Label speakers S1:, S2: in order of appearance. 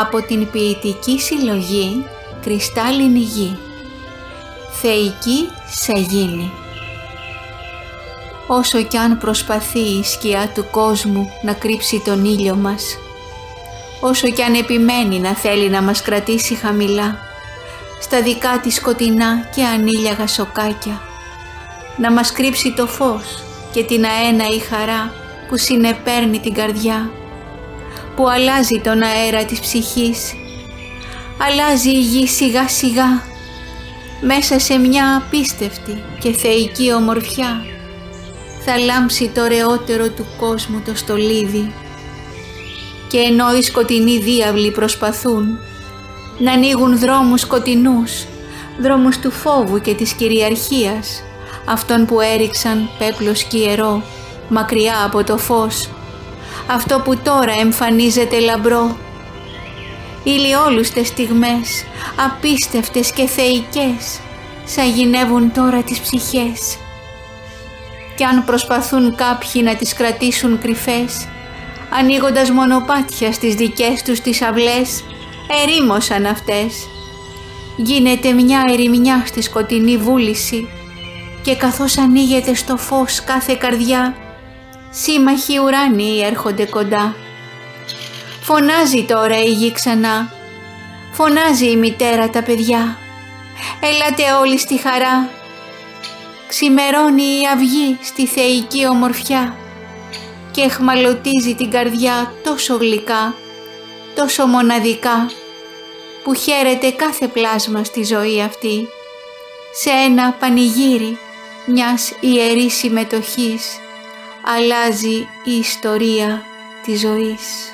S1: από την ποιητική συλλογή «Κρυστάλλινη γη», θεϊκή σαγίνη. Όσο κι αν προσπαθεί η σκιά του κόσμου να κρύψει τον ήλιο μας, όσο κι αν επιμένει να θέλει να μας κρατήσει χαμηλά, στα δικά της σκοτεινά και ανήλιαγα σοκάκια, να μας κρύψει το φως και την αέναη χαρά που συνεπέρνει την καρδιά, που αλλάζει τον αέρα της ψυχής, αλλάζει η γη σιγά σιγά, μέσα σε μια απίστευτη και θεϊκή ομορφιά, θα λάμψει το ωραιότερο του κόσμου το στολίδι. Και ενώ οι σκοτεινοί διάβλοι προσπαθούν να ανοίγουν δρόμους σκοτεινούς, δρόμους του φόβου και της κυριαρχίας, αυτόν που έριξαν πέπλος ιερό μακριά από το φως, αυτό που τώρα εμφανίζεται λαμπρό, ηλιόλουστες στιγμές, απίστευτες και θεϊκές, σαγηνεύουν τώρα τις ψυχές. Κι αν προσπαθούν κάποιοι να τις κρατήσουν κρυφές, ανοίγοντας μονοπάτια στις δικές τους τις αυλές, ερήμωσαν αυτές. Γίνεται μια ερημιά στη σκοτεινή βούληση, και καθώς ανοίγεται στο φως κάθε καρδιά, σύμμαχοι ουράνιοι έρχονται κοντά. Φωνάζει τώρα η γη ξανά, φωνάζει η μητέρα τα παιδιά, έλατε όλοι στη χαρά. Ξημερώνει η αυγή στη θεϊκή ομορφιά και εχμαλωτίζει την καρδιά τόσο γλυκά, τόσο μοναδικά, που χαίρεται κάθε πλάσμα στη ζωή αυτή, σε ένα πανηγύρι μιας ιερής συμμετοχής αλλάζει η ιστορία της ζωής.